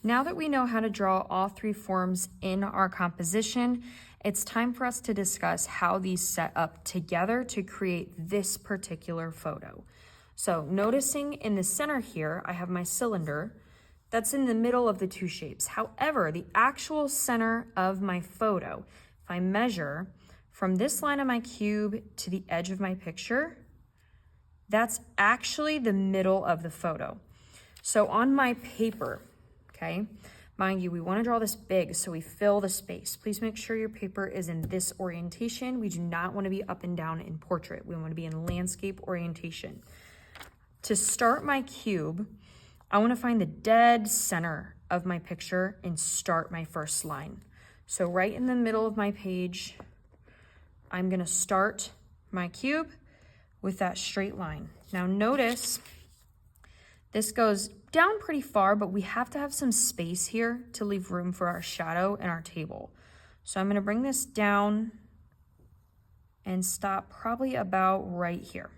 Now that we know how to draw all three forms in our composition, it's time for us to discuss how these set up together to create this particular photo. So noticing in the center here, I have my cylinder that's in the middle of the two shapes. However, the actual center of my photo, if I measure from this line of my cube to the edge of my picture, that's actually the middle of the photo. So on my paper, okay, mind you, we want to draw this big so we fill the space. Please make sure your paper is in this orientation. We do not want to be up and down in portrait. We want to be in landscape orientation. To start my cube, I want to find the dead center of my picture and start my first line. So right in the middle of my page, I'm going to start my cube with that straight line. Now notice this goes down pretty far, but we have to have some space here to leave room for our shadow and our table. So I'm going to bring this down and stop probably about right here.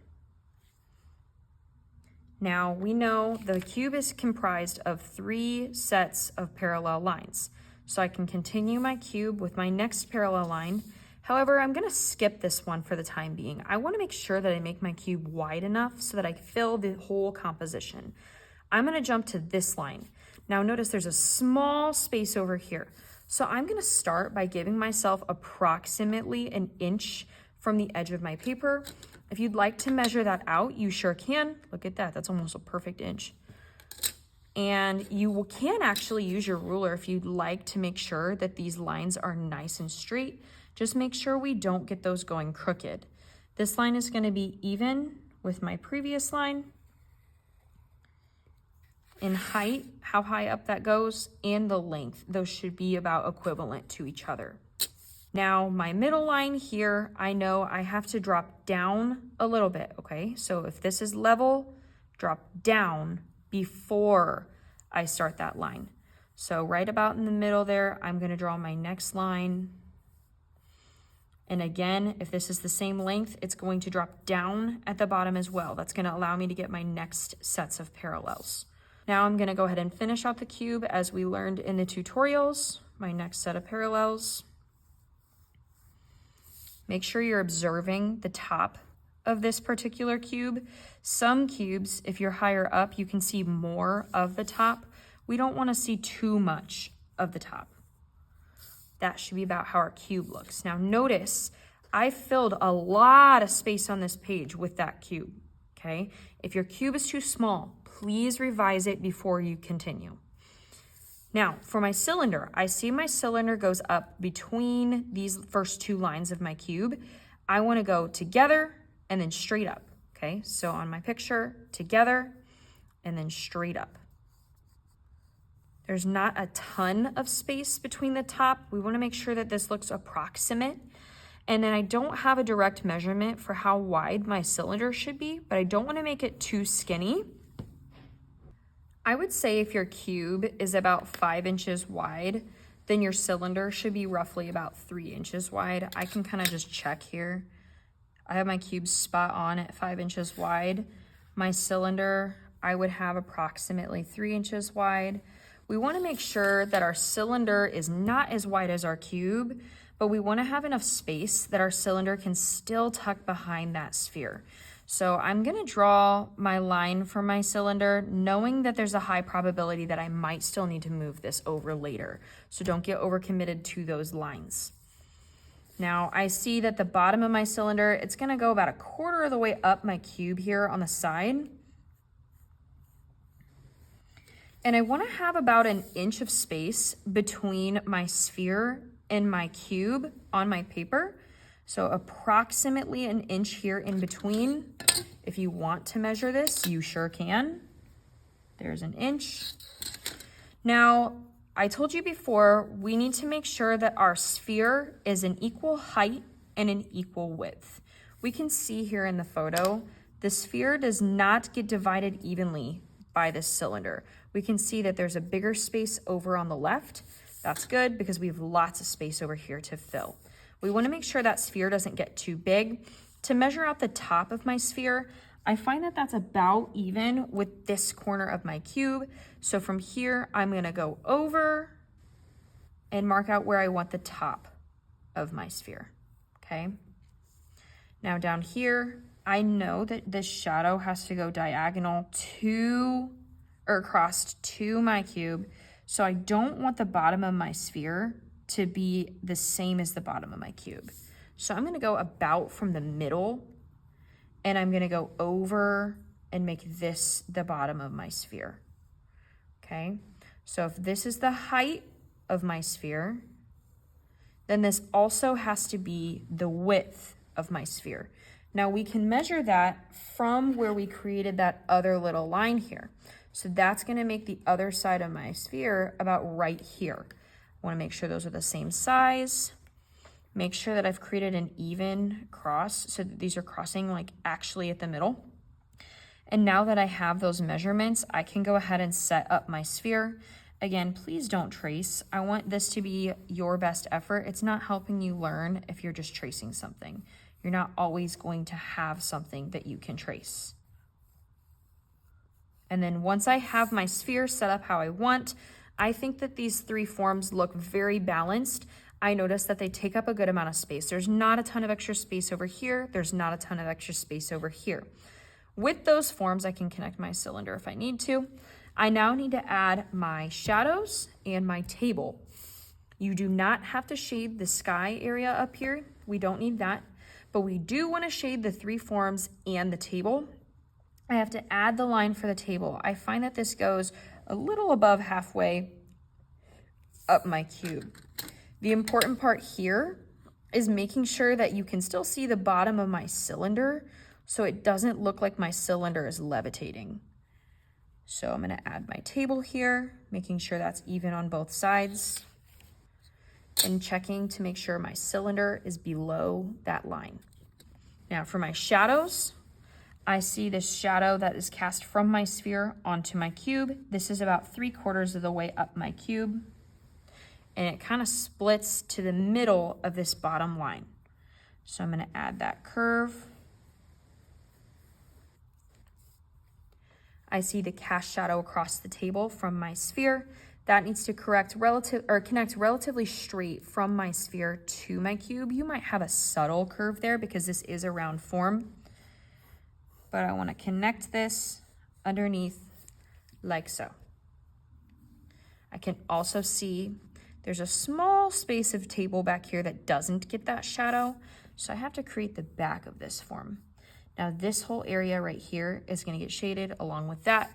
Now we know the cube is comprised of 3 sets of parallel lines. So I can continue my cube with my next parallel line. However, I'm going to skip this one for the time being. I want to make sure that I make my cube wide enough so that I fill the whole composition. I'm going to jump to this line. Now notice there's a small space over here. So I'm going to start by giving myself approximately an inch from the edge of my paper. If you'd like to measure that out, you sure can. Look at that, that's almost a perfect inch. And you can actually use your ruler if you'd like to make sure that these lines are nice and straight. Just make sure we don't get those going crooked. This line is going to be even with my previous line. In height, how high up that goes, and the length, those should be about equivalent to each other. Now my middle line here, I know I have to drop down a little bit, okay? So if this is level, drop down before I start that line. So right about in the middle there, I'm going to draw my next line. And again, if this is the same length, it's going to drop down at the bottom as well. That's going to allow me to get my next sets of parallels. Now I'm going to go ahead and finish out the cube as we learned in the tutorials, my next set of parallels. Make sure you're observing the top of this particular cube. Some cubes, if you're higher up, you can see more of the top. We don't want to see too much of the top. That should be about how our cube looks. Now notice, I filled a lot of space on this page with that cube, okay? If your cube is too small, please revise it before you continue. Now, for my cylinder, I see my cylinder goes up between these first 2 lines of my cube. I want to go together and then straight up, okay? So on my picture, together and then straight up. There's not a ton of space between the top. We want to make sure that this looks approximate. And then I don't have a direct measurement for how wide my cylinder should be, but I don't want to make it too skinny. I would say if your cube is about 5 inches wide, then your cylinder should be roughly about 3 inches wide. I can kind of just check here. I have my cube spot on at 5 inches wide. My cylinder, I would have approximately 3 inches wide. We want to make sure that our cylinder is not as wide as our cube, but we want to have enough space that our cylinder can still tuck behind that sphere. So I'm going to draw my line for my cylinder, knowing that there's a high probability that I might still need to move this over later. So don't get overcommitted to those lines. Now I see that the bottom of my cylinder, it's going to go about 1/4 of the way up my cube here on the side. And I want to have about 1 inch of space between my sphere and my cube on my paper. So approximately 1 inch here in between. If you want to measure this, you sure can. There's 1 inch. Now, I told you before, we need to make sure that our sphere is an equal height and an equal width. We can see here in the photo, the sphere does not get divided evenly by this cylinder. We can see that there's a bigger space over on the left. That's good because we have lots of space over here to fill. We want to make sure that sphere doesn't get too big. To measure out the top of my sphere, I find that that's about even with this corner of my cube. So from here, I'm gonna go over and mark out where I want the top of my sphere, okay? Now down here, I know that this shadow has to go diagonal to, or across to my cube. So I don't want the bottom of my sphere to be the same as the bottom of my cube. So I'm gonna go about from the middle, and I'm gonna go over and make this the bottom of my sphere, okay? So if this is the height of my sphere, then this also has to be the width of my sphere. Now we can measure that from where we created that other little line here. So that's gonna make the other side of my sphere about right here. I wanna make sure those are the same size. Make sure that I've created an even cross so that these are crossing like actually at the middle. And now that I have those measurements, I can go ahead and set up my sphere. Again, please don't trace. I want this to be your best effort. It's not helping you learn if you're just tracing something. You're not always going to have something that you can trace. And then once I have my sphere set up how I want, I think that these three forms look very balanced. I notice that they take up a good amount of space. There's not a ton of extra space over here. There's not a ton of extra space over here. With those forms, I can connect my cylinder if I need to. I now need to add my shadows and my table. You do not have to shade the sky area up here. We don't need that, but we do want to shade the three forms and the table. I have to add the line for the table. I find that this goes a little above halfway up my cube. The important part here is making sure that you can still see the bottom of my cylinder so it doesn't look like my cylinder is levitating. So I'm gonna add my table here, making sure that's even on both sides, and checking to make sure my cylinder is below that line. Now for my shadows, I see this shadow that is cast from my sphere onto my cube. This is about 3/4 of the way up my cube, and it kind of splits to the middle of this bottom line. So I'm gonna add that curve. I see the cast shadow across the table from my sphere. That needs to connect relatively straight from my sphere to my cube. You might have a subtle curve there because this is a round form, but I want to connect this underneath like so. I can also see there's a small space of table back here that doesn't get that shadow, so I have to create the back of this form. Now this whole area right here is going to get shaded along with that.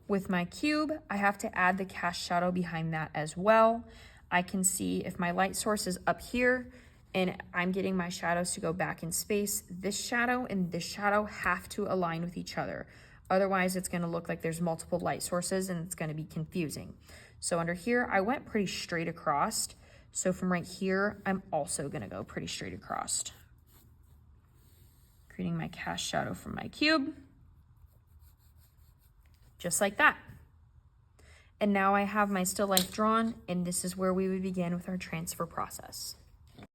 With my cube, I have to add the cast shadow behind that as well. I can see if my light source is up here and I'm getting my shadows to go back in space, this shadow and this shadow have to align with each other. Otherwise, it's going to look like there's multiple light sources and it's going to be confusing. So under here, I went pretty straight across. So from right here, I'm also going to go pretty straight across. Creating my cast shadow from my cube. Just like that. And now I have my still life drawn, and this is where we would begin with our transfer process.